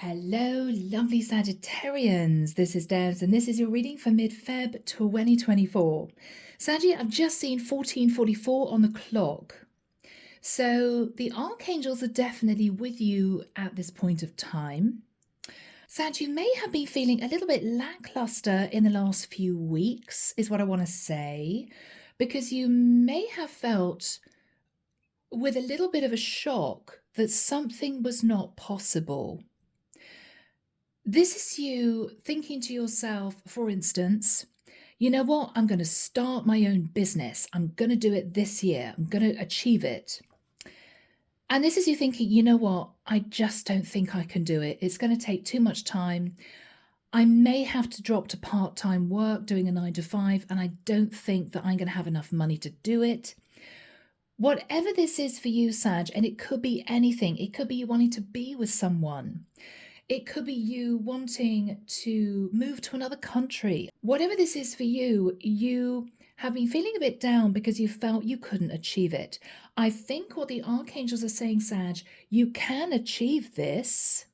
Hello, lovely Sagittarians. This is Debs, and this is your reading for mid-Feb 2024. Saggy, I've just seen 14:44 on the clock. So the Archangels are definitely with you at this point of time. Sag, you may have been feeling a little bit lackluster in the last few weeks, is what I want to say, because you may have felt with a little bit of a shock that something was not possible. This is you thinking to yourself, for instance, you know what? I'm going to start my own business. I'm going to do it this year. I'm going to achieve it. And this is you thinking, you know what? I just don't think I can do it. It's going to take too much time. I may have to drop to part-time work doing a 9 to 5, and I don't think that I'm going to have enough money to do it. Whatever this is for you, Sag, and it could be anything. It could be you wanting to be with someone. It could be you wanting to move to another country. Whatever this is for you, you have been feeling a bit down because you felt you couldn't achieve it. I think what the Archangels are saying, Sag, you can achieve this,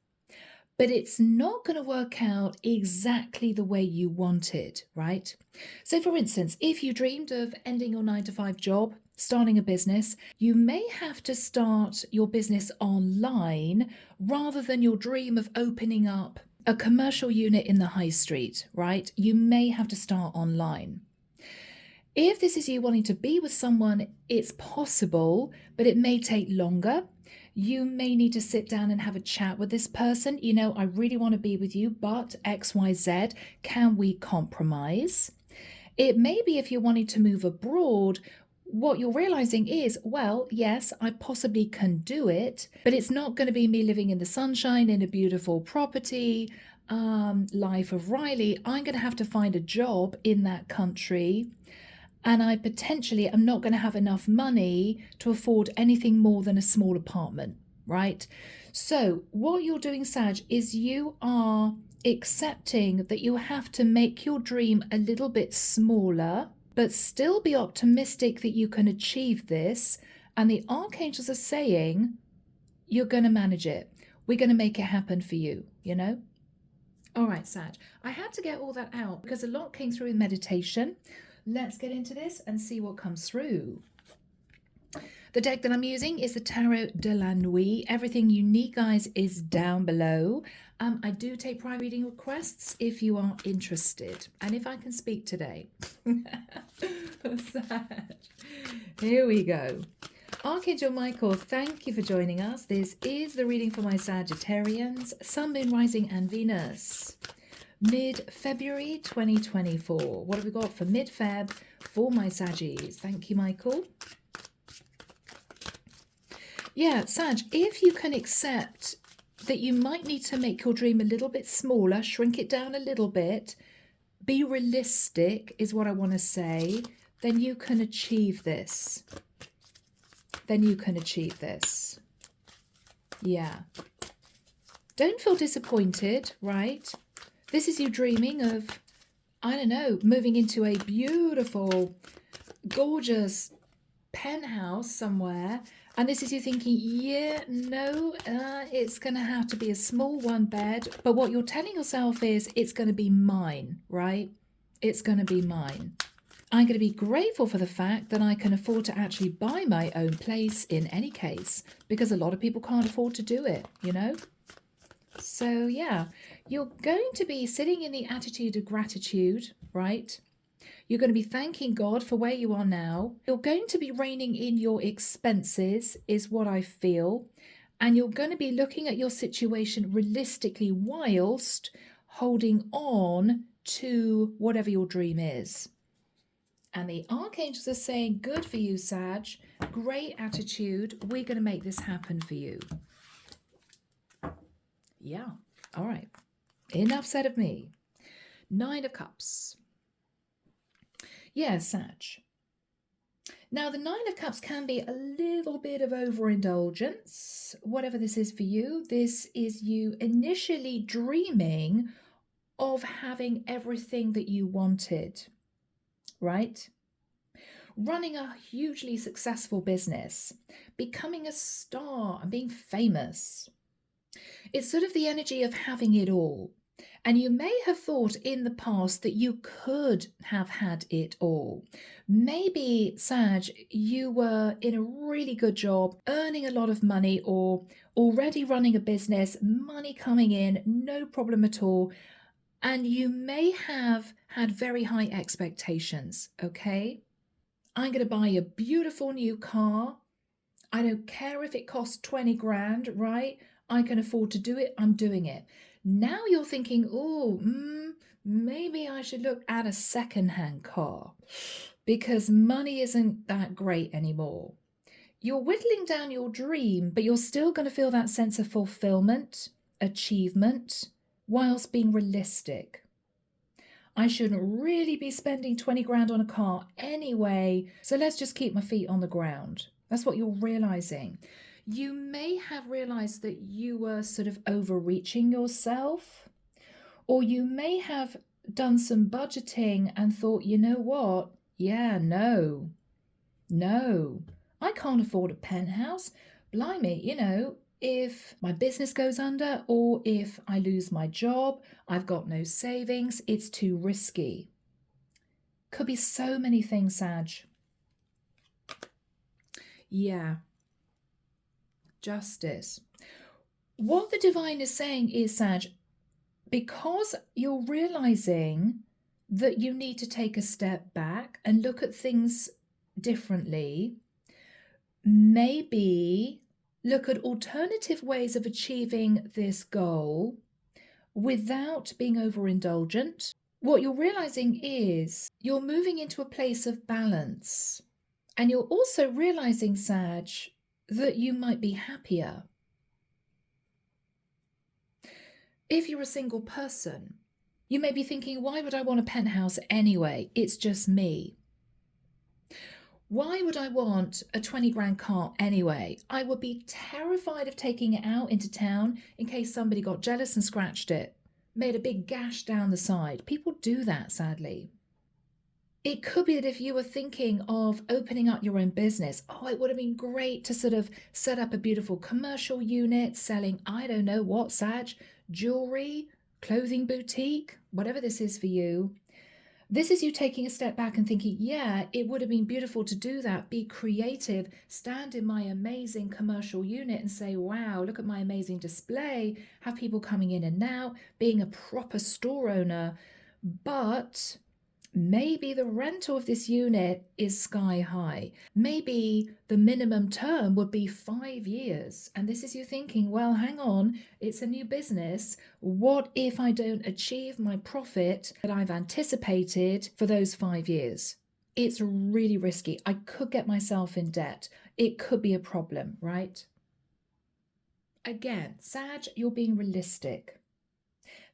but it's not going to work out exactly the way you wanted, right? So for instance, if you dreamed of ending your 9 to 5 job, starting a business, you may have to start your business online rather than your dream of opening up a commercial unit in the high street, right? You may have to start online. If this is you wanting to be with someone, it's possible, but it may take longer. You may need to sit down and have a chat with this person. You know, I really want to be with you, but XYZ, can we compromise? It may be if you're wanting to move abroad, what you're realizing is, well, yes, I possibly can do it, but it's not going to be me living in the sunshine in a beautiful property, life of Riley. I'm going to have to find a job in that country, and I potentially am not going to have enough money to afford anything more than a small apartment, right? So what you're doing, Sag, is you are accepting that you have to make your dream a little bit smaller, but still be optimistic that you can achieve this. And the Archangels are saying, you're going to manage it. We're going to make it happen for you, you know? All right, Sag, I had to get all that out because a lot came through in meditation. Let's get into this and see what comes through. The deck that I'm using is the Tarot de la Nuit. Everything you need, guys, is down below. I do take private reading requests if you are interested, and if I can speak today. Here we go. Archangel Michael, thank you for joining us. This is the reading for my Sagittarians, Sun, Moon, Rising, and Venus. Mid-February 2024. What have we got for mid-Feb for my Saggies? Thank you, Michael. Yeah, Sag, if you can accept that you might need to make your dream a little bit smaller, shrink it down a little bit, be realistic is what I want to say, then you can achieve this. Then you can achieve this. Yeah. Don't feel disappointed, right? This is you dreaming of, I don't know, moving into a beautiful, gorgeous penthouse somewhere. And this is you thinking, yeah, no, it's going to have to be a small one bed. But what you're telling yourself is it's going to be mine, right? It's going to be mine. I'm going to be grateful for the fact that I can afford to actually buy my own place in any case, because a lot of people can't afford to do it, you know? So yeah, you're going to be sitting in the attitude of gratitude, right? You're going to be thanking God for where you are now. You're going to be reining in your expenses, is what I feel. And you're going to be looking at your situation realistically whilst holding on to whatever your dream is. And the Archangels are saying, good for you, Sag. Great attitude. We're going to make this happen for you. Yeah. All right. Enough said of me. 9 of Cups. Yeah, Sag. Now, the 9 of Cups can be a little bit of overindulgence. Whatever this is for you, this is you initially dreaming of having everything that you wanted, right? Running a hugely successful business, becoming a star and being famous. It's sort of the energy of having it all. And you may have thought in the past that you could have had it all. Maybe, Sag, you were in a really good job, earning a lot of money, or already running a business, money coming in, no problem at all. And you may have had very high expectations, okay? I'm going to buy a beautiful new car. I don't care if it costs 20 grand, right? I can afford to do it. I'm doing it. Now you're thinking, oh, maybe I should look at a second-hand car because money isn't that great anymore. You're whittling down your dream, but you're still going to feel that sense of fulfillment, achievement, whilst being realistic. I shouldn't really be spending 20 grand on a car anyway, so let's just keep my feet on the ground. That's what you're realizing. You may have realized that you were sort of overreaching yourself, or you may have done some budgeting and thought, you know what? Yeah, no, I can't afford a penthouse. Blimey, if my business goes under or if I lose my job, I've got no savings, it's too risky. Could be so many things, Sag. Yeah. Justice. What the divine is saying is, Sag, because you're realizing that you need to take a step back and look at things differently, maybe look at alternative ways of achieving this goal without being overindulgent. What you're realizing is you're moving into a place of balance. And you're also realizing, Sag, that you might be happier. If you're a single person, you may be thinking, why would I want a penthouse anyway? It's just me. Why would I want a 20 grand car anyway? I would be terrified of taking it out into town in case somebody got jealous and scratched it, made a big gash down the side. People do that, sadly. It could be that if you were thinking of opening up your own business, it would have been great to sort of set up a beautiful commercial unit selling, I don't know what, Sag, jewelry, clothing boutique, whatever this is for you. This is you taking a step back and thinking, yeah, it would have been beautiful to do that, be creative, stand in my amazing commercial unit and say, wow, look at my amazing display, have people coming in and out, being a proper store owner. But maybe the rental of this unit is sky high. Maybe the minimum term would be 5 years. And this is you thinking, well, hang on, it's a new business. What if I don't achieve my profit that I've anticipated for those 5 years? It's really risky. I could get myself in debt. It could be a problem, right? Again, Sag, you're being realistic.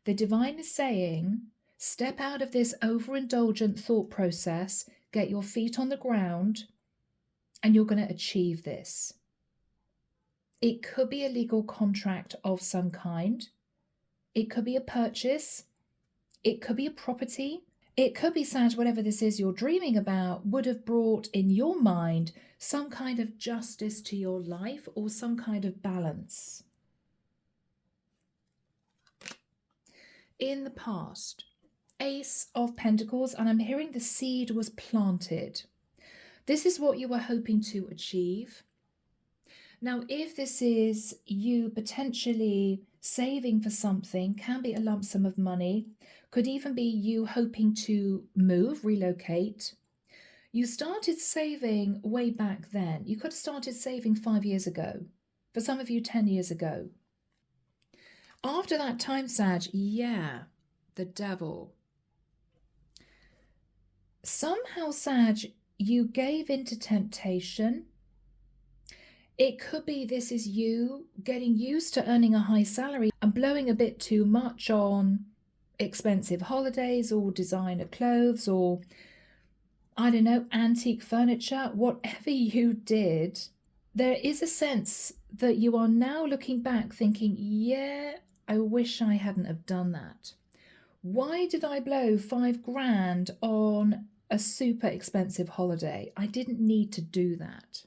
The divine is saying, step out of this overindulgent thought process, get your feet on the ground, and you're going to achieve this. It could be a legal contract of some kind. It could be a purchase. It could be a property. It could be, Sag, whatever this is you're dreaming about would have brought in your mind some kind of justice to your life or some kind of balance. In the past, Ace of Pentacles, and I'm hearing the seed was planted. This is what you were hoping to achieve. Now, if this is you potentially saving for something, can be a lump sum of money, could even be you hoping to move, relocate. You started saving way back then. You could have started saving 5 years ago. For some of you, 10 years ago. After that time, Sag, yeah, the devil. Somehow, Sag, you gave into temptation. It could be this is you getting used to earning a high salary and blowing a bit too much on expensive holidays or designer clothes or, I don't know, antique furniture. Whatever you did, there is a sense that you are now looking back thinking, yeah, I wish I hadn't have done that. Why did I blow 5 grand on a super expensive holiday? I didn't need to do that.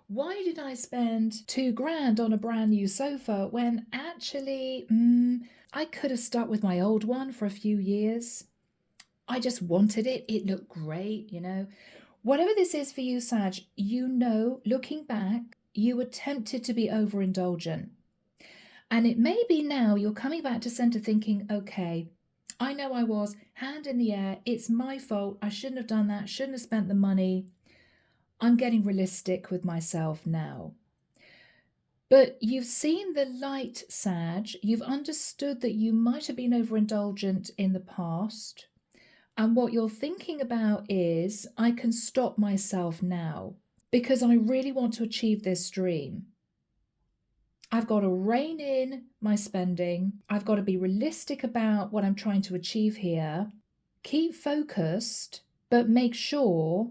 Why did I spend £2,000 on a brand new sofa when actually I could have stuck with my old one for a few years? I just wanted it. It looked great, you know. Whatever this is for you, Sag, you know, looking back, you were tempted to be overindulgent. And it may be now you're coming back to center thinking, okay, I know I was hand in the air. It's my fault. I shouldn't have done that. Shouldn't have spent the money. I'm getting realistic with myself now. But you've seen the light, Sag. You've understood that you might have been overindulgent in the past. And what you're thinking about is, I can stop myself now because I really want to achieve this dream. I've got to rein in my spending. I've got to be realistic about what I'm trying to achieve here. Keep focused, but make sure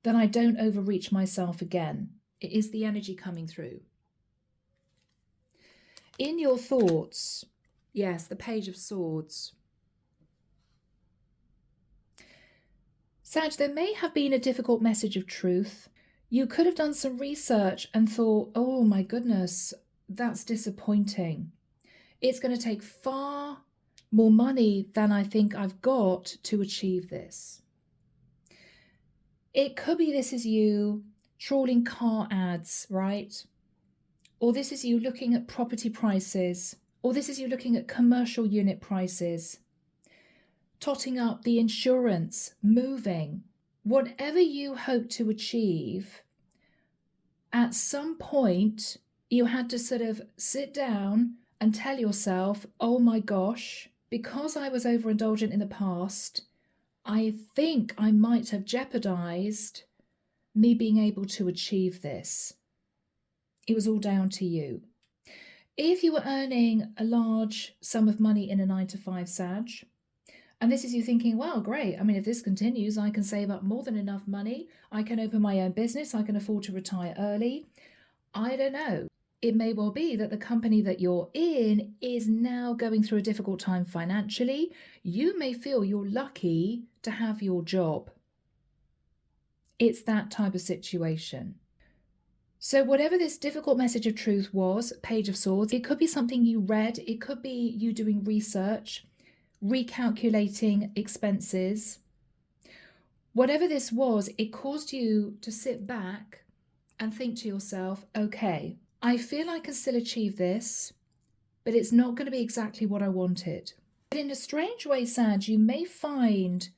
that I don't overreach myself again. It is the energy coming through. In your thoughts, yes, the Page of Swords. Sag, there may have been a difficult message of truth. You could have done some research and thought, oh my goodness, that's disappointing. It's going to take far more money than I think I've got to achieve this. It could be this is you trawling car ads, right? Or this is you looking at property prices, or this is you looking at commercial unit prices, totting up the insurance, moving. Whatever you hope to achieve, at some point you had to sort of sit down and tell yourself, oh my gosh, because I was overindulgent in the past, I think I might have jeopardized me being able to achieve this. It was all down to you. If you were earning a large sum of money in a 9-to-5, Sag, and this is you thinking, well, great. I mean, if this continues, I can save up more than enough money. I can open my own business. I can afford to retire early. I don't know. It may well be that the company that you're in is now going through a difficult time financially. You may feel you're lucky to have your job. It's that type of situation. So whatever this difficult message of truth was, Page of Swords, it could be something you read. It could be you doing research, recalculating expenses. Whatever this was, it caused you to sit back and think to yourself, okay, I feel I can still achieve this, but it's not going to be exactly what I wanted. But in a strange way, Sag, you may find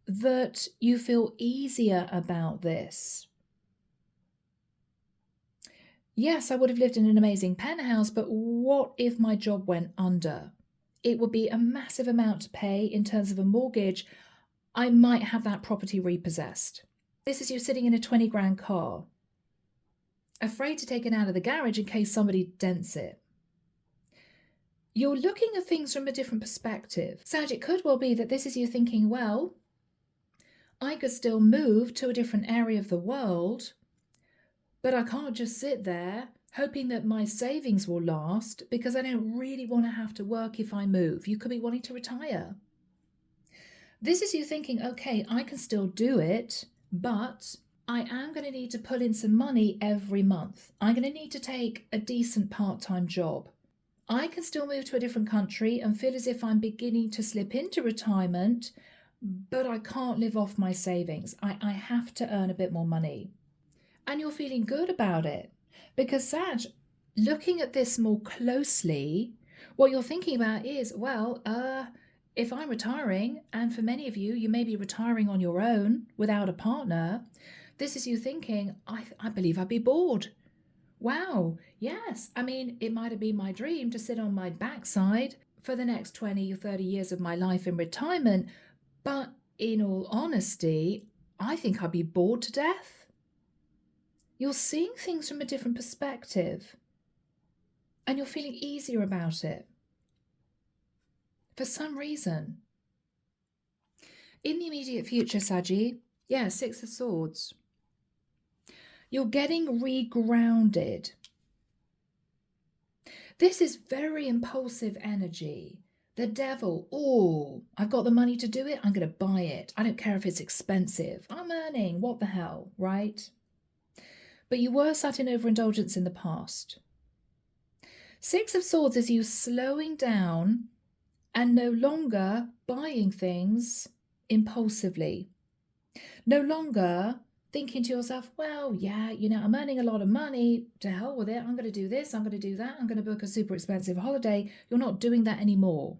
that you feel easier about this. Yes, I would have lived in an amazing penthouse, but what if my job went under? It would be a massive amount to pay in terms of a mortgage. I might have that property repossessed. This is you sitting in a 20 grand car, afraid to take it out of the garage in case somebody dents it. You're looking at things from a different perspective. Sag, it could well be that this is you thinking, well, I could still move to a different area of the world, but I can't just sit there hoping that my savings will last because I don't really want to have to work if I move. You could be wanting to retire. This is you thinking, okay, I can still do it, but I am going to need to pull in some money every month. I'm going to need to take a decent part-time job. I can still move to a different country and feel as if I'm beginning to slip into retirement, but I can't live off my savings. I have to earn a bit more money. And you're feeling good about it because, Sag, looking at this more closely, what you're thinking about is, well, if I'm retiring, and for many of you, you may be retiring on your own without a partner, this is you thinking, I believe I'd be bored. Wow, yes. I mean, it might have been my dream to sit on my backside for the next 20 or 30 years of my life in retirement. But in all honesty, I think I'd be bored to death. You're seeing things from a different perspective and you're feeling easier about it for some reason. In the immediate future, Saggy, yeah, 6 of Swords. You're getting regrounded. This is very impulsive energy. The devil, oh, I've got the money to do it. I'm going to buy it. I don't care if it's expensive. I'm earning. What the hell, right? but you were sat in overindulgence in the past. Six of Swords is you slowing down and no longer buying things impulsively. No longer thinking to yourself, well, yeah, I'm earning a lot of money, to hell with it, I'm going to do this, I'm going to do that, I'm going to book a super expensive holiday. You're not doing that anymore.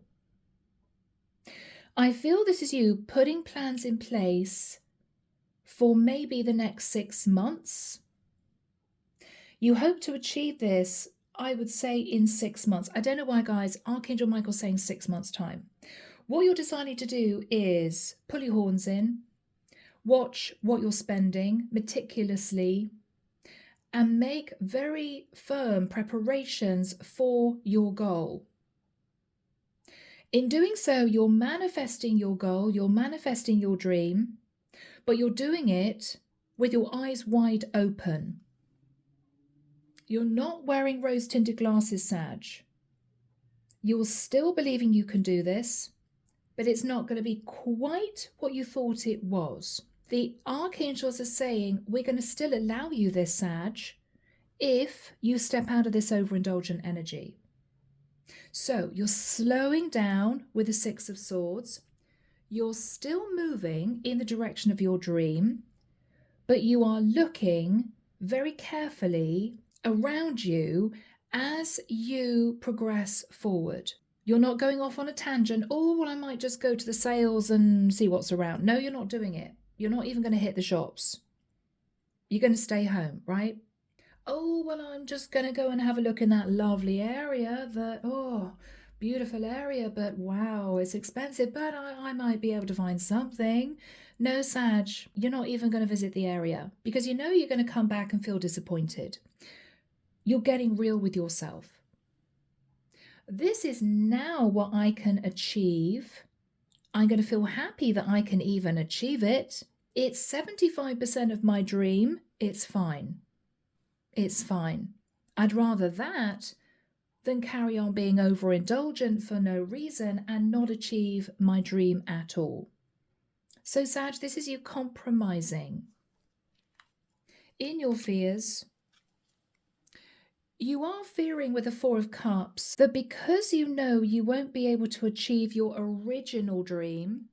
I feel this is you putting plans in place for maybe the next 6 months. You hope to achieve this, I would say, in 6 months. I don't know why, guys, Archangel Michael's saying 6 months' time. What you're deciding to do is pull your horns in, watch what you're spending meticulously, and make very firm preparations for your goal. In doing so, you're manifesting your goal, you're manifesting your dream, but you're doing it with your eyes wide open. You're not wearing rose-tinted glasses, Sag. You're still believing you can do this, but it's not going to be quite what you thought it was. The archangels are saying, we're going to still allow you this, Sag, if you step out of this overindulgent energy. So you're slowing down with the Six of Swords. You're still moving in the direction of your dream, but you are looking very carefully around you as you progress forward. You're not going off on a tangent. Oh, well, I might just go to the sales and see what's around. No, you're not doing it. You're not even going to hit the shops. You're going to stay home, right? Oh, well, I'm just going to go and have a look in that lovely area beautiful area, but wow, it's expensive, but I might be able to find something. No, Sag, you're not even going to visit the area because you know you're going to come back and feel disappointed. You're getting real with yourself. This is now what I can achieve. I'm going to feel happy that I can even achieve it. It's 75% of my dream. It's fine. It's fine. I'd rather that than carry on being overindulgent for no reason and not achieve my dream at all. So, Sag, this is you compromising in your fears. You are fearing with the Four of Cups that because you know you won't be able to achieve your original dream,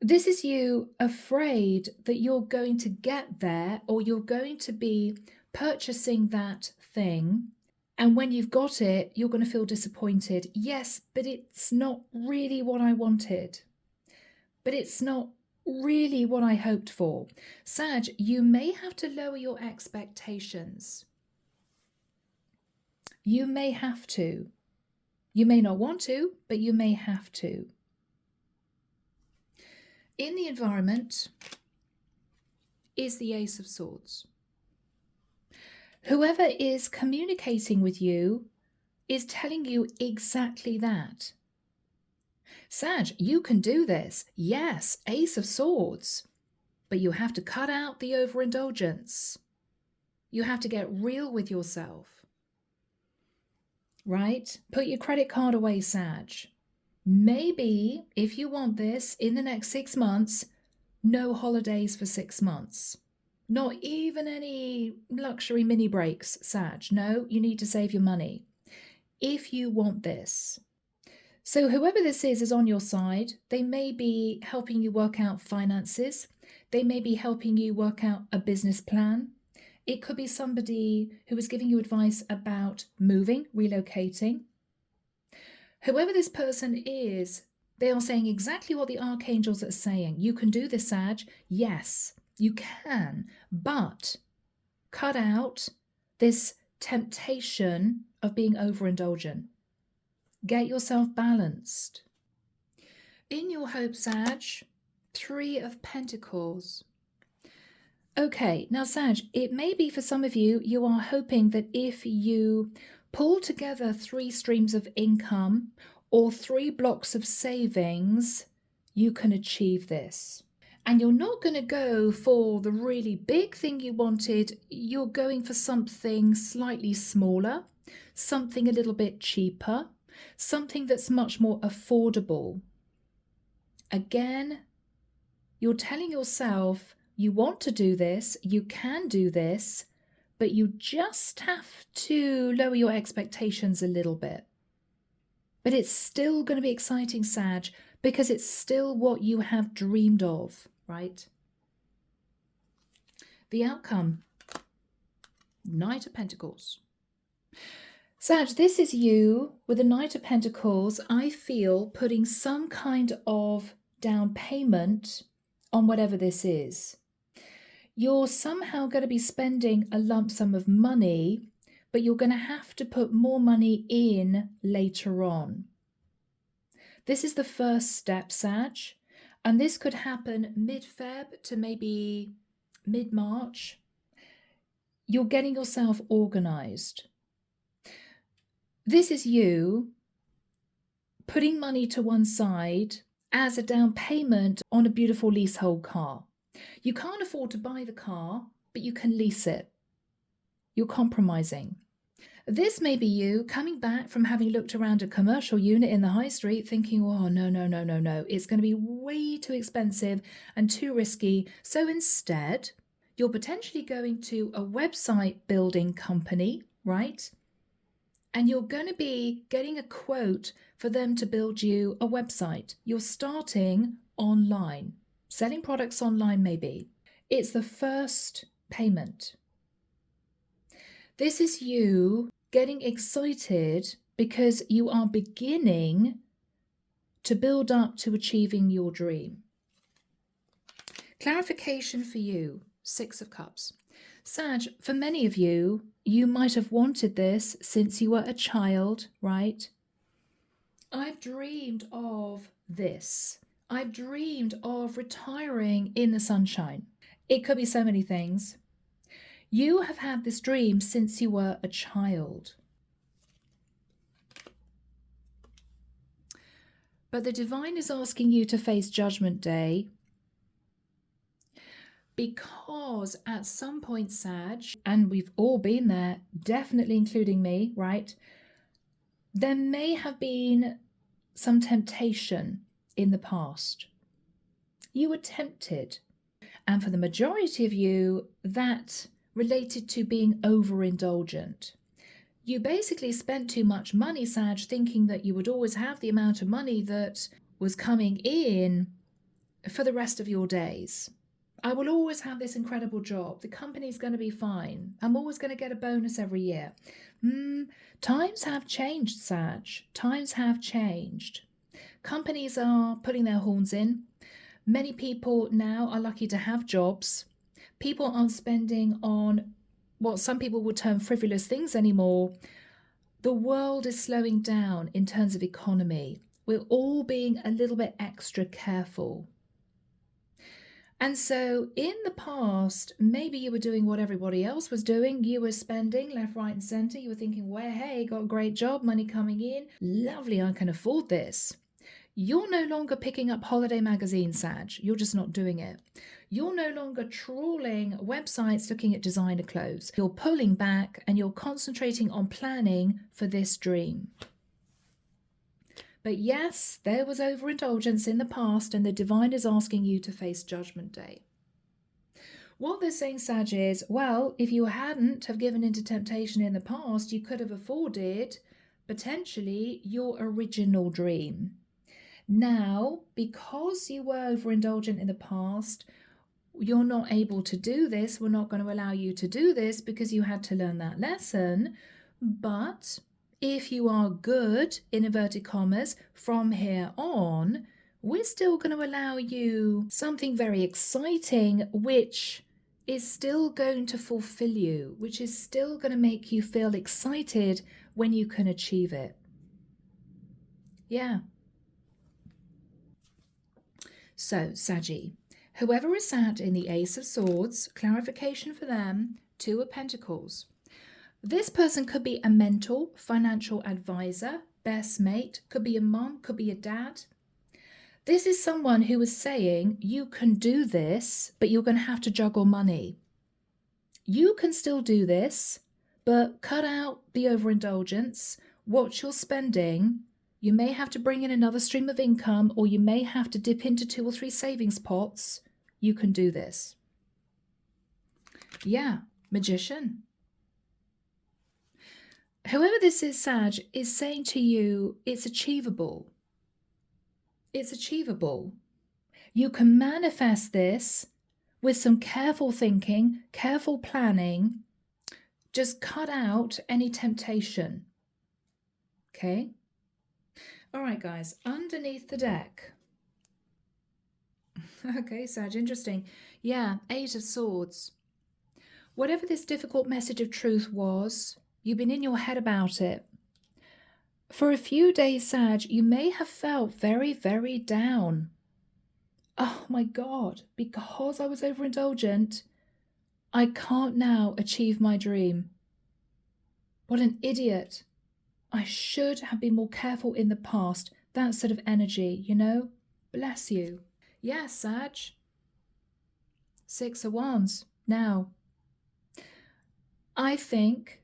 this is you afraid that you're going to get there or you're going to be purchasing that thing. And when you've got it, you're going to feel disappointed. Yes, but it's not really what I wanted. But it's not really what I hoped for. Sag, you may have to lower your expectations. You may have to. You may not want to, but you may have to. In the environment is the Ace of Swords. Whoever is communicating with you is telling you exactly that. Sag, you can do this. Yes, Ace of Swords. But you have to cut out the overindulgence. You have to get real with yourself. Right? Put your credit card away, Sag. Maybe, if you want this, in the next 6 months, no holidays for 6 months. Not even any luxury mini breaks, Sag. No, you need to save your money if you want this. So whoever this is on your side. They may be helping you work out finances. They may be helping you work out a business plan. It could be somebody who is giving you advice about moving, relocating. Whoever this person is, they are saying exactly what the archangels are saying. You can do this, Sag. Yes, you can, but cut out this temptation of being overindulgent. Get yourself balanced. In your hope, Sag, 3 of Pentacles. Okay, now Sag, it may be for some of you, you are hoping that if you pull together 3 streams of income or 3 blocks of savings, you can achieve this. And you're not going to go for the really big thing you wanted. You're going for something slightly smaller, something a little bit cheaper, something that's much more affordable. Again, you're telling yourself You want to do this, you can do this, but you just have to lower your expectations a little bit. But it's still going to be exciting, Sag, because it's still what you have dreamed of, right? The outcome, Knight of Pentacles. Sag, this is you with the Knight of Pentacles, I feel, putting some kind of down payment on whatever this is. You're somehow going to be spending a lump sum of money, but you're going to have to put more money in later on. This is the first step, Sag, and this could happen mid-Feb to maybe mid-March. You're getting yourself organized. This is you putting money to one side as a down payment on a beautiful leasehold car. You can't afford to buy the car, but you can lease it. You're compromising. This may be you coming back from having looked around a commercial unit in the high street thinking, oh, no, it's going to be way too expensive and too risky. So instead, you're potentially going to a website building company, right? And you're going to be getting a quote for them to build you a website. You're starting online, selling products online maybe. It's the first payment. This is you getting excited because you are beginning to build up to achieving your dream. Clarification for you, Six of Cups. Sag, for many of you, you might have wanted this since you were a child, right? I've dreamed of this. I've dreamed of retiring in the sunshine. It could be so many things. You have had this dream since you were a child. But the divine is asking you to face Judgment Day because at some point, Sag, and we've all been there, definitely including me, right? There may have been some temptation in the past. You were tempted. And for the majority of you, that related to being overindulgent. You basically spent too much money, Sag, thinking that you would always have the amount of money that was coming in for the rest of your days. I will always have this incredible job. The company's going to be fine. I'm always going to get a bonus every year. Times have changed, Sag. Times have changed. Companies are putting their horns in. Many people now are lucky to have jobs. People aren't spending on what some people would term frivolous things anymore. The world is slowing down in terms of economy. We're all being a little bit extra careful. And so in the past, maybe you were doing what everybody else was doing. You were spending left, right, and center. You were thinking, well, hey, got a great job, money coming in. Lovely, I can afford this. You're no longer picking up holiday magazines, Sag. You're just not doing it. You're no longer trawling websites looking at designer clothes. You're pulling back and you're concentrating on planning for this dream. But yes, there was overindulgence in the past and the divine is asking you to face Judgment Day. What they're saying, Sag, is, well, if you hadn't have given into temptation in the past, you could have afforded potentially your original dream. Now, because you were overindulgent in the past, you're not able to do this. We're not going to allow you to do this because you had to learn that lesson. But if you are good, in inverted commas, from here on, we're still going to allow you something very exciting, which is still going to fulfill you, which is still going to make you feel excited when you can achieve it. Yeah. So, Saggy, whoever is sat in the Ace of Swords, clarification for them, Two of Pentacles. This person could be a mentor, financial advisor, best mate, could be a mom, could be a dad. This is someone who is saying, you can do this, but you're going to have to juggle money. You can still do this, but cut out the overindulgence, watch your spending. You may have to bring in another stream of income, or you may have to dip into 2 or 3 savings pots. You can do this. Yeah, Magician. Whoever this is, Sag, is saying to you, it's achievable. It's achievable. You can manifest this with some careful thinking, careful planning. Just cut out any temptation. Okay? All right, guys, underneath the deck. Okay, Sag, interesting. Yeah, 8 of Swords. Whatever this difficult message of truth was, you've been in your head about it. For a few days, Sag, you may have felt very, very down. Oh my God, because I was overindulgent, I can't now achieve my dream. What an idiot. I should have been more careful in the past. That sort of energy, you know? Bless you. Yes, Sag. 6 of Wands. Now, I think,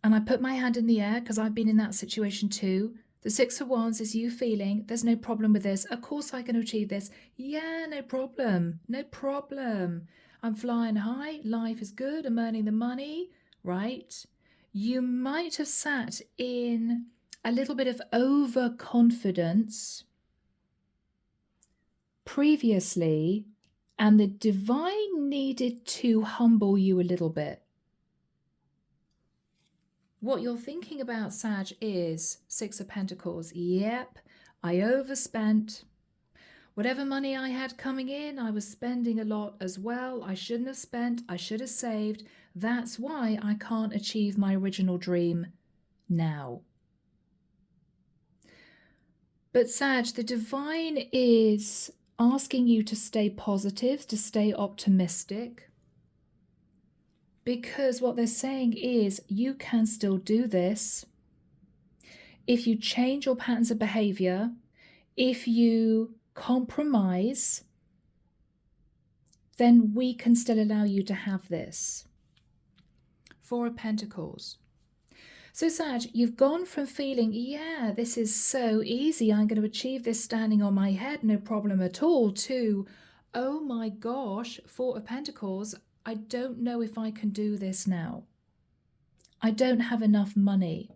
and I put my hand in the air because I've been in that situation too. The 6 of Wands is you feeling there's no problem with this. Of course I can achieve this. Yeah, no problem. No problem. I'm flying high. Life is good. I'm earning the money, right? You might have sat in a little bit of overconfidence previously, and the divine needed to humble you a little bit. What you're thinking about, Sag, is 6 of Pentacles. Yep, I overspent. Whatever money I had coming in, I was spending a lot as well. I shouldn't have spent. I should have saved. That's why I can't achieve my original dream now. But Sag, the divine is asking you to stay positive, to stay optimistic. Because what they're saying is you can still do this. If you change your patterns of behavior, if you compromise, then we can still allow you to have this. 4 of Pentacles. So Sag, you've gone from feeling, yeah, this is so easy, I'm going to achieve this standing on my head, no problem at all, to, oh my gosh, 4 of Pentacles, I don't know if I can do this now. I don't have enough money.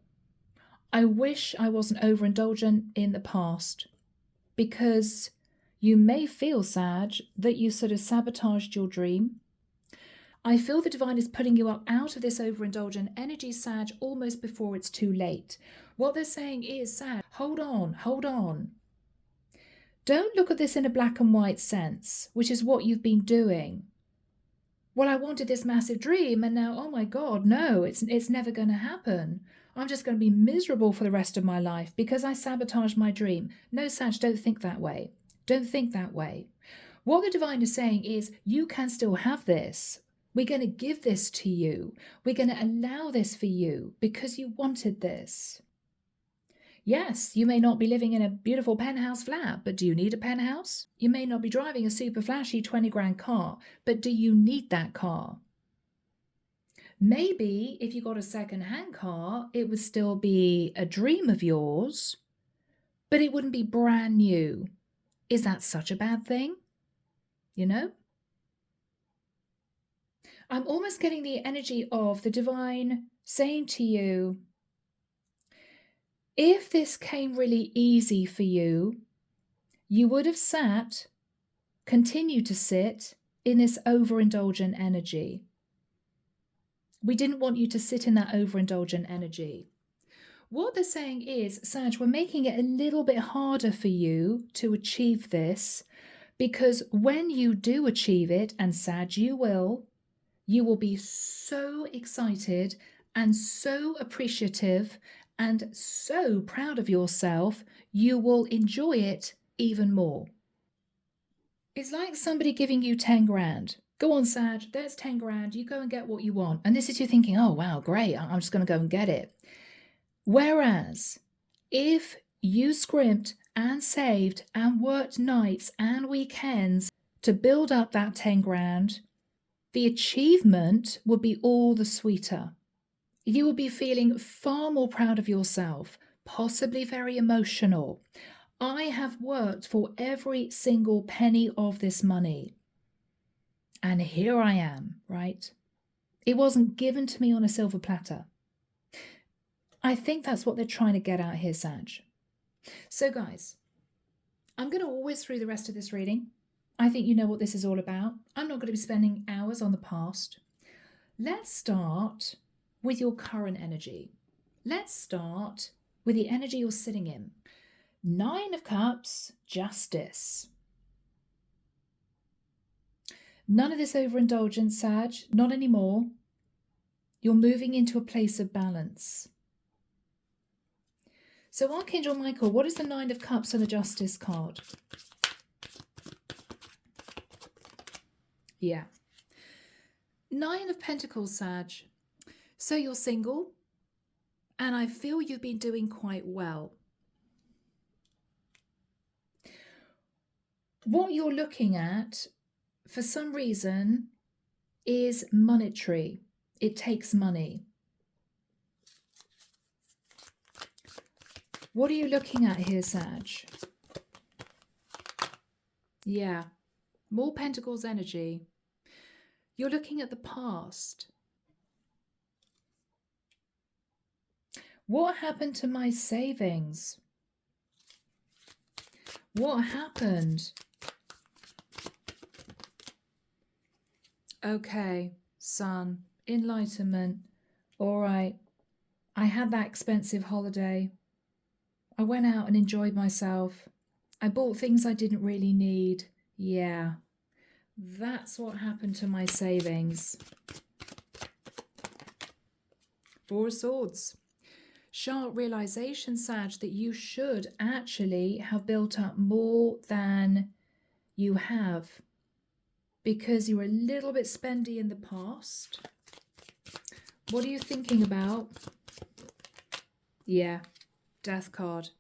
I wish I wasn't overindulgent in the past, because you may feel, Sag, that you sort of sabotaged your dream. I feel the divine is putting you up out of this overindulgent energy, Sag, almost before it's too late. What they're saying is, Sag, hold on, hold on. Don't look at this in a black and white sense, which is what you've been doing. Well, I wanted this massive dream, and now, oh my God, no, it's never going to happen. I'm just going to be miserable for the rest of my life because I sabotaged my dream. No, Sag, don't think that way. Don't think that way. What the divine is saying is, you can still have this. We're going to give this to you. We're going to allow this for you because you wanted this. Yes, you may not be living in a beautiful penthouse flat, but do you need a penthouse? You may not be driving a super flashy 20 grand car, but do you need that car? Maybe if you got a second-hand car, it would still be a dream of yours, but it wouldn't be brand new. Is that such a bad thing? You know? I'm almost getting the energy of the divine saying to you, if this came really easy for you, you would have sat, continued to sit in this overindulgent energy. We didn't want you to sit in that overindulgent energy. What they're saying is, Sag, we're making it a little bit harder for you to achieve this, because when you do achieve it, and Sag, you will be so excited and so appreciative and so proud of yourself, you will enjoy it even more. It's like somebody giving you 10 grand. Go on, Sag, there's 10 grand. You go and get what you want. And this is you thinking, oh, wow, great. I'm just going to go and get it. Whereas if you scrimped and saved and worked nights and weekends to build up that 10 grand, the achievement would be all the sweeter. You will be feeling far more proud of yourself, possibly very emotional. I have worked for every single penny of this money. And here I am, right? It wasn't given to me on a silver platter. I think that's what they're trying to get out here, Sag. So guys, I'm going to always through the rest of this reading. I think you know what this is all about. I'm not going to be spending hours on the past. Let's start with your current energy. Let's start with the energy you're sitting in. 9 of Cups, Justice. None of this overindulgence, Sag, not anymore. You're moving into a place of balance. So Archangel Michael, what is the 9 of Cups on the Justice card? Yeah. 9 of Pentacles, Sag. So you're single, and I feel you've been doing quite well. What you're looking at, for some reason, is monetary. It takes money. What are you looking at here, Sag? Yeah, more Pentacles energy. You're looking at the past. What happened to my savings? What happened? Okay, Sun, enlightenment. All right, I had that expensive holiday. I went out and enjoyed myself. I bought things I didn't really need. Yeah, that's what happened to my savings. 4 of Swords. Sharp realization, Sag, that you should actually have built up more than you have because you were a little bit spendy in the past. What are you thinking about? Yeah, Death card.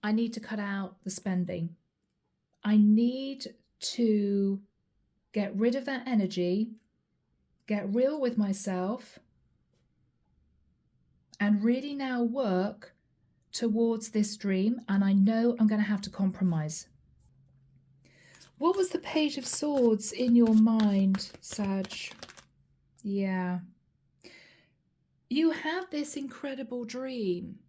I need to cut out the spending. I need to get rid of that energy, get real with myself, and really now work towards this dream. And I know I'm going to have to compromise. What was the Page of Swords in your mind, Sag? Yeah. You had this incredible dream.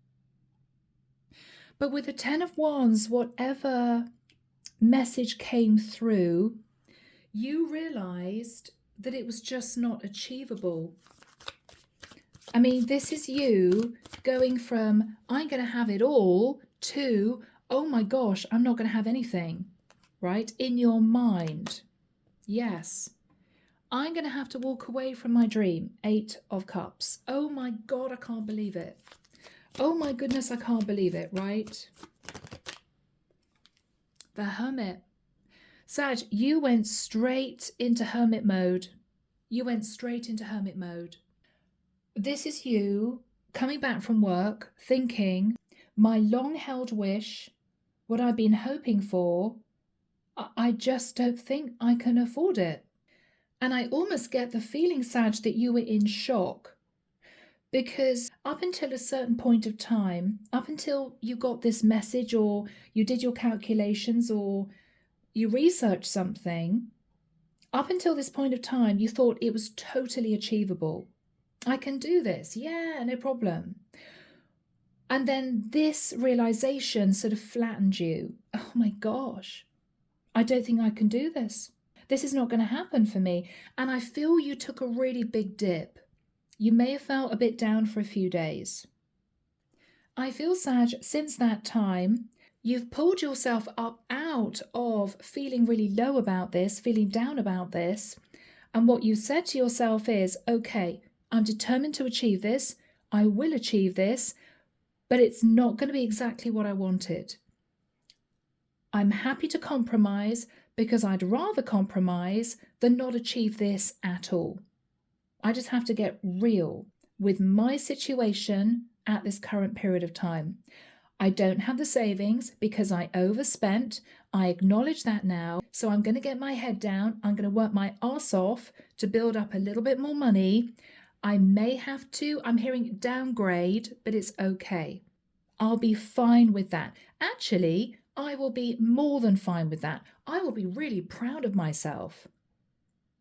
But with the 10 of Wands, whatever message came through, you realized that it was just not achievable. I mean, this is you going from, I'm going to have it all, to, oh my gosh, I'm not going to have anything, right? In your mind. Yes. I'm going to have to walk away from my dream. 8 of Cups. Oh my God, I can't believe it. Oh my goodness, I can't believe it, right? The Hermit. Sag, you went straight into Hermit mode. You went straight into Hermit mode. This is you coming back from work thinking, my long-held wish, what I've been hoping for, I just don't think I can afford it. And I almost get the feeling, Sag, that you were in shock. Because up until a certain point of time, up until you got this message or you did your calculations or you researched something, up until this point of time, you thought it was totally achievable. I can do this. Yeah, no problem. And then this realization sort of flattened you. Oh my gosh, I don't think I can do this. This is not going to happen for me. And I feel you took a really big dip. You may have felt a bit down for a few days. I feel, Sag, since that time, you've pulled yourself up out of feeling really low about this, feeling down about this. And what you said to yourself is, okay, I'm determined to achieve this. I will achieve this, but it's not going to be exactly what I wanted. I'm happy to compromise because I'd rather compromise than not achieve this at all. I just have to get real with my situation at this current period of time. I don't have the savings because I overspent. I acknowledge that now. So I'm going to get my head down. I'm going to work my arse off to build up a little bit more money. I may have to, I'm hearing downgrade, but it's okay. I'll be fine with that. Actually, I will be more than fine with that. I will be really proud of myself.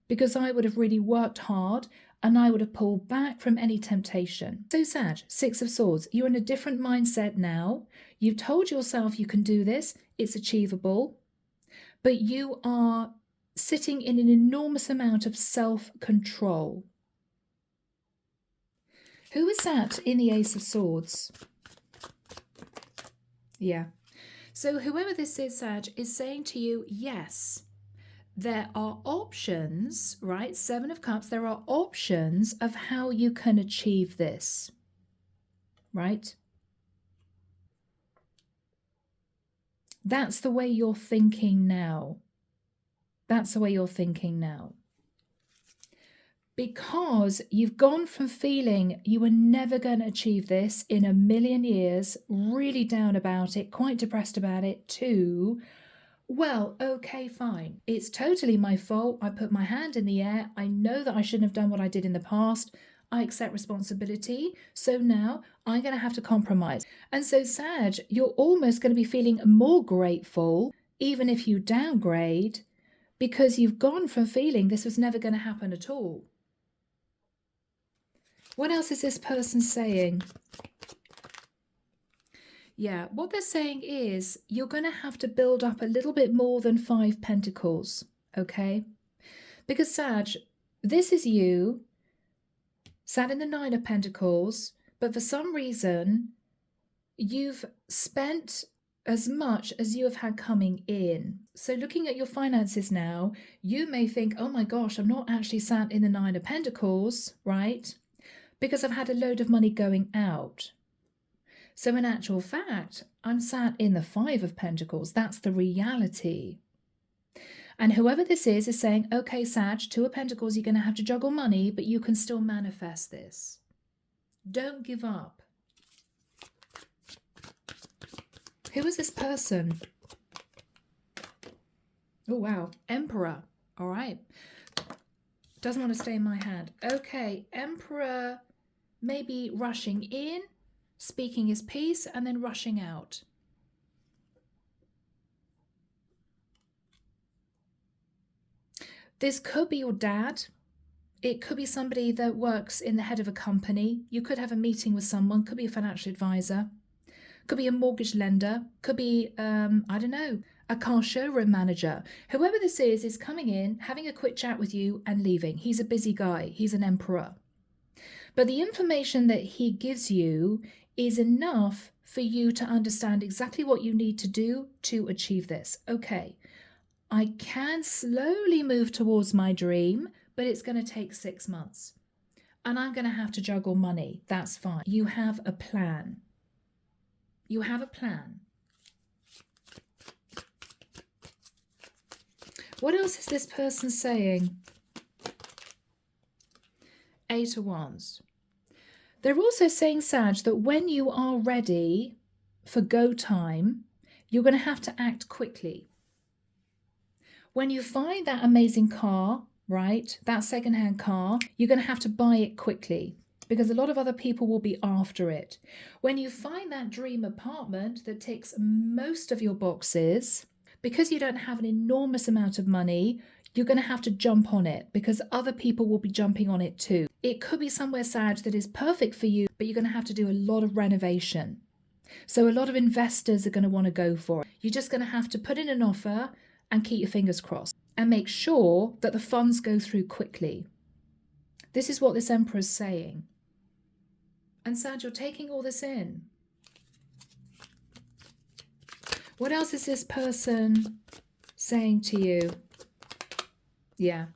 because I would have really worked hard and I would have pulled back from any temptation. So Sag, Six of Swords, you're in a different mindset now. You've told yourself you can do this, it's achievable, but you are sitting in an enormous amount of self-control. Who is that in the Ace of Swords? Yeah. So whoever this is, Sag, is saying to you, yes, there are options, right? Seven of Cups, there are options of how you can achieve this, right? That's the way you're thinking now. That's the way you're thinking now. Because you've gone from feeling you were never going to achieve this in a million years, really down about it, quite depressed about it, to, well, okay, fine. It's totally my fault. I put my hand in the air. I know that I shouldn't have done what I did in the past. I accept responsibility. So now I'm going to have to compromise. And so, Sag, you're almost going to be feeling more grateful, even if you downgrade, because you've gone from feeling this was never going to happen at all. What else is this person saying? Yeah, what they're saying is you're going to have to build up a little bit more than 5 pentacles, okay? Because Sag, this is you, sat in the 9 of Pentacles, but for some reason, you've spent as much as you have had coming in. So looking at your finances now, you may think, oh my gosh, I'm not actually sat in the 9 of Pentacles, right? Because I've had a load of money going out. So in actual fact, I'm sat in the 5 of Pentacles. That's the reality. And whoever this is saying, okay, Sag, 2 of Pentacles, you're going to have to juggle money, but you can still manifest this. Don't give up. Who is this person? Oh, wow. Emperor. All right. Doesn't want to stay in my hand. Okay, Emperor maybe rushing in, speaking his piece, and then rushing out. This could be your dad. It could be somebody that works in the head of a company. You could have a meeting with someone, could be a financial advisor, could be a mortgage lender, could be, I don't know, a car showroom manager. Whoever this is coming in, having a quick chat with you and leaving. He's a busy guy. He's an emperor. But the information that he gives you is enough for you to understand exactly what you need to do to achieve this. Okay, I can slowly move towards my dream, but it's going to take 6 months. And I'm going to have to juggle money. That's fine. You have a plan. You have a plan. What else is this person saying? 8 of Wands. They're also saying, Sag, that when you are ready for go time, you're going to have to act quickly. When you find that amazing car, right, that secondhand car, you're going to have to buy it quickly because a lot of other people will be after it. When you find that dream apartment that ticks most of your boxes, because you don't have an enormous amount of money, you're going to have to jump on it because other people will be jumping on it too. It could be somewhere, Sag, that is perfect for you, but you're going to have to do a lot of renovation. So a lot of investors are going to want to go for it. You're just going to have to put in an offer and keep your fingers crossed and make sure that the funds go through quickly. This is what this Emperor is saying. And Sag, you're taking all this in. What else is this person saying to you? Yeah.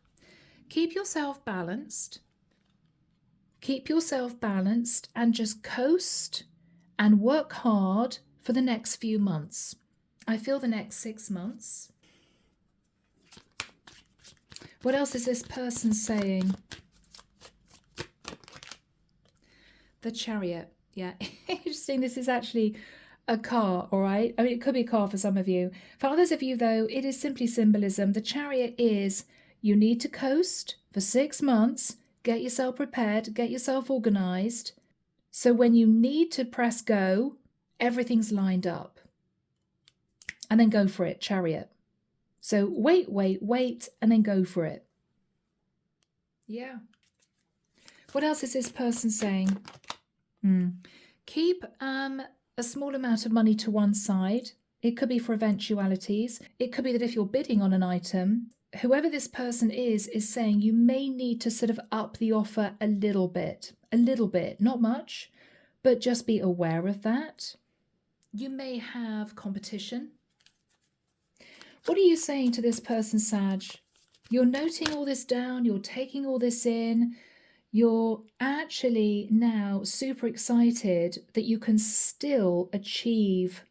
Keep yourself balanced. Keep yourself balanced and just coast and work hard for the next few months. I feel the next 6 months. What else is this person saying? The Chariot. Yeah, interesting. This is actually a car, all right? I mean, it could be a car for some of you. For others of you, though, it is simply symbolism. The Chariot is you need to coast for 6 months, get yourself prepared, get yourself organized. So when you need to press go, everything's lined up. And then go for it, Chariot. So wait, and then go for it. Yeah. What else is this person saying? Keep a small amount of money to one side. It could be for eventualities. It could be that if you're bidding on an item, whoever this person is saying you may need to sort of up the offer a little bit, not much, but just be aware of that. You may have competition. What are you saying to this person, Sag? You're noting all this down, you're taking all this in. You're actually now super excited that you can still achieve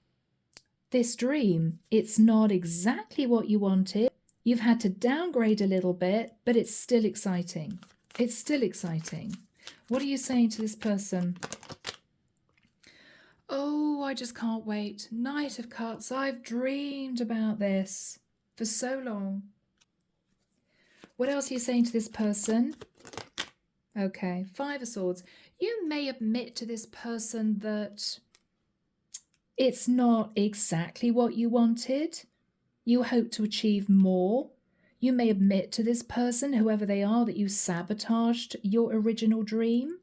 this dream. It's not exactly what you wanted. You've had to downgrade a little bit, but it's still exciting. It's still exciting. What are you saying to this person? Oh, I just can't wait. Knight of Cups. I've dreamed about this for so long. What else are you saying to this person? Okay, Five of Swords. You may admit to this person that it's not exactly what you wanted. You hope to achieve more. You may admit to this person, whoever they are, that you sabotaged your original dream.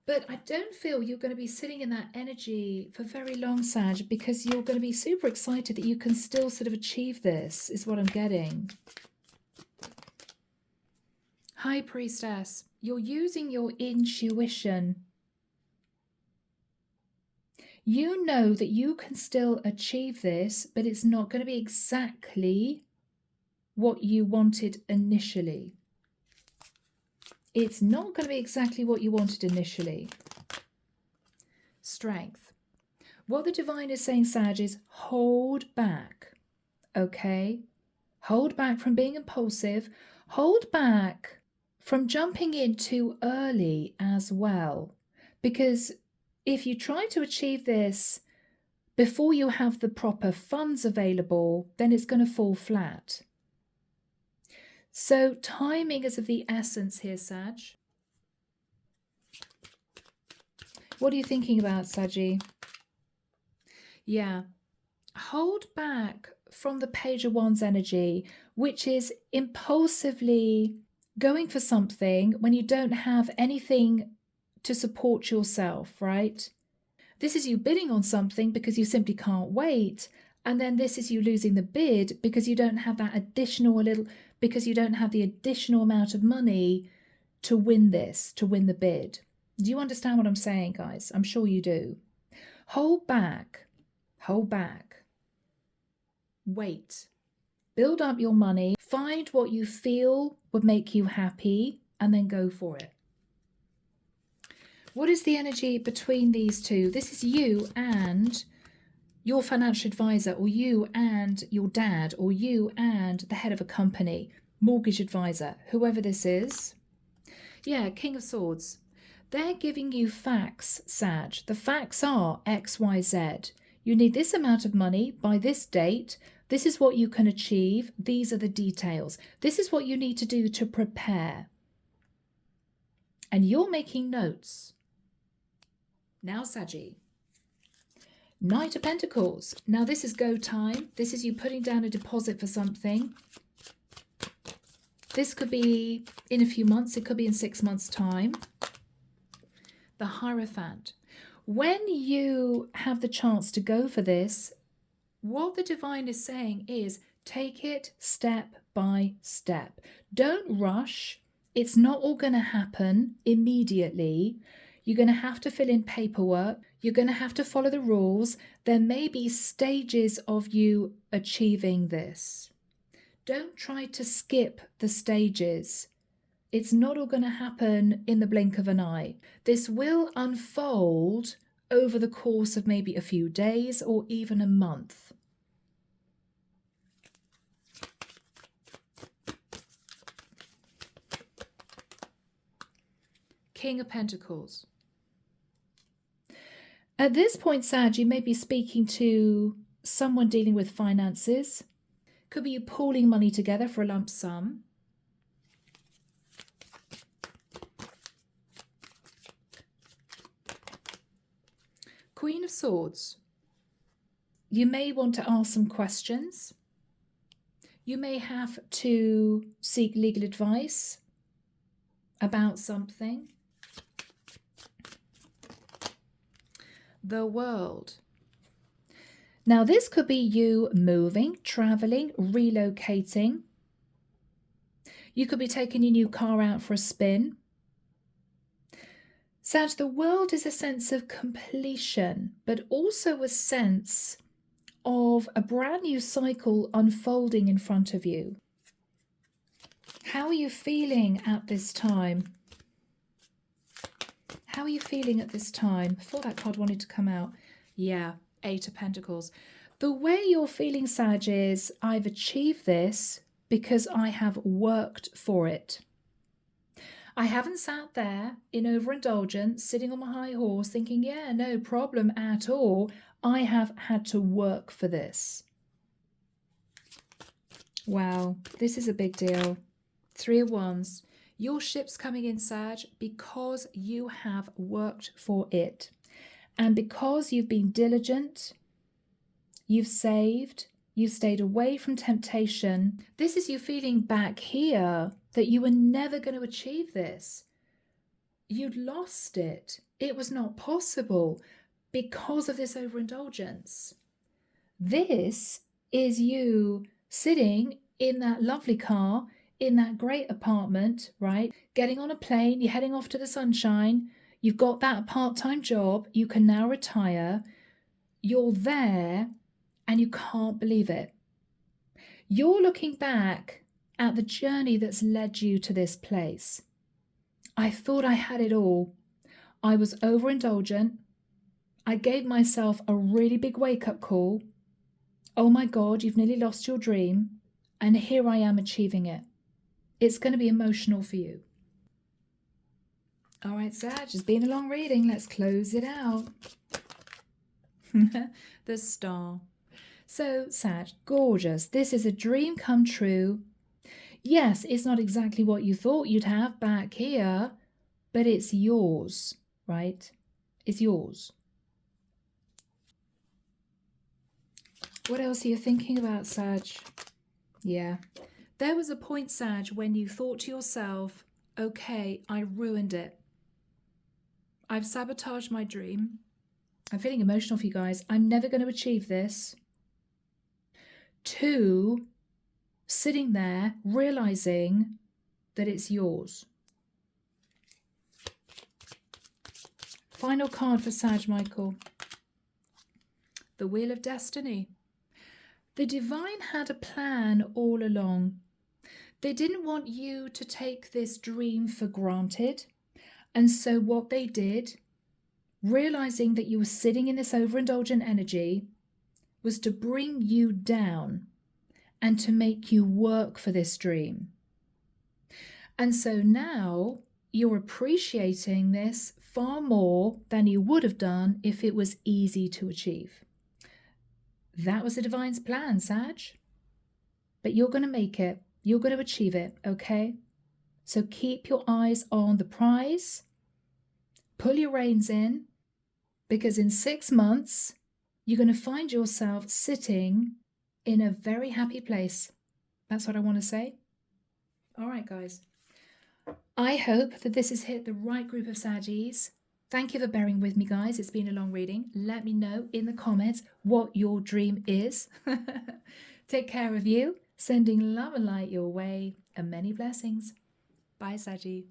But I don't feel you're going to be sitting in that energy for very long, Sag, because you're going to be super excited that you can still sort of achieve this, is what I'm getting. High Priestess, you're using your intuition. You know that you can still achieve this, but it's not going to be exactly what you wanted initially. It's not going to be exactly what you wanted initially. Strength. What the divine is saying, Sag, is hold back, okay? Hold back from being impulsive. Hold back from jumping in too early as well. Because if you try to achieve this before you have the proper funds available, then it's going to fall flat. So timing is of the essence here, Sag. What are you thinking about, Saggy? Yeah. Hold back from the Page of Wands energy, which is impulsively going for something when you don't have anything to support yourself, right? This is you bidding on something because you simply can't wait. And then this is you losing the bid because you don't have that because you don't have the additional amount of money to win this, to win the bid. Do you understand what I'm saying, guys? I'm sure you do. Hold back. Hold back. Wait. Build up your money. Find what you feel would make you happy and then go for it. What is the energy between these two? This is you and your financial advisor, or you and your dad, or you and the head of a company, mortgage advisor, whoever this is. Yeah, King of Swords. They're giving you facts, Sag. The facts are X, Y, Z. You need this amount of money by this date. This is what you can achieve. These are the details. This is what you need to do to prepare. And you're making notes. Now, Saggy. Knight of Pentacles. Now, this is go time. This is you putting down a deposit for something. This could be in a few months. It could be in 6 months' time. The Hierophant. When you have the chance to go for this, what the divine is saying is take it step by step. Don't rush. It's not all going to happen immediately. You're going to have to fill in paperwork. You're going to have to follow the rules. There may be stages of you achieving this. Don't try to skip the stages. It's not all going to happen in the blink of an eye. This will unfold over the course of maybe a few days or even a month. King of Pentacles. At this point, Sag, you may be speaking to someone dealing with finances. Could be you pooling money together for a lump sum. Queen of Swords. You may want to ask some questions. You may have to seek legal advice. about something. The World. Now, this could be you moving, traveling, relocating. You could be taking your new car out for a spin. Sag, the World is a sense of completion, but also a sense of a brand new cycle unfolding in front of you. How are you feeling at this time? How are you feeling at this time? I thought that card wanted to come out. Yeah, Eight of Pentacles. The way you're feeling, Sag, is I've achieved this because I have worked for it. I haven't sat there in overindulgence, sitting on my high horse, thinking, yeah, no problem at all. I have had to work for this. Wow, this is a big deal. Three of Wands. Your ship's coming in, Sag, because you have worked for it. And because you've been diligent, you've saved, you've stayed away from temptation. This is you feeling back here that you were never going to achieve this. You'd lost it. It was not possible because of this overindulgence. This is you sitting in that lovely car, in that great apartment, right? Getting on a plane, you're heading off to the sunshine. You've got that part-time job. You can now retire. You're there and you can't believe it. You're looking back at the journey that's led you to this place. I thought I had it all. I was overindulgent. I gave myself a really big wake-up call. Oh my God, you've nearly lost your dream. And here I am achieving it. It's going to be emotional for you. All right, Sag, it's been a long reading. Let's close it out. The Star. So, Sag, gorgeous. This is a dream come true. Yes, it's not exactly what you thought you'd have back here, but it's yours, right? It's yours. What else are you thinking about, Sag? Yeah. There was a point, Sag, when you thought to yourself, okay, I ruined it. I've sabotaged my dream. I'm feeling emotional for you guys. I'm never going to achieve this. 2, sitting there, realizing that it's yours. Final card for Sag, Michael. The Wheel of Destiny. The Divine had a plan all along. They didn't want you to take this dream for granted. And so what they did, realizing that you were sitting in this overindulgent energy, was to bring you down and to make you work for this dream. And so now you're appreciating this far more than you would have done if it was easy to achieve. That was the Divine's plan, Sag. But you're going to make it. You're going to achieve it, okay? So keep your eyes on the prize. Pull your reins in, because in 6 months, you're going to find yourself sitting in a very happy place. That's what I want to say. All right, guys. I hope that this has hit the right group of Saggies. Thank you for bearing with me, guys. It's been a long reading. Let me know in the comments what your dream is. Take care of you. Sending love and light your way and many blessings. Bye, Saggy.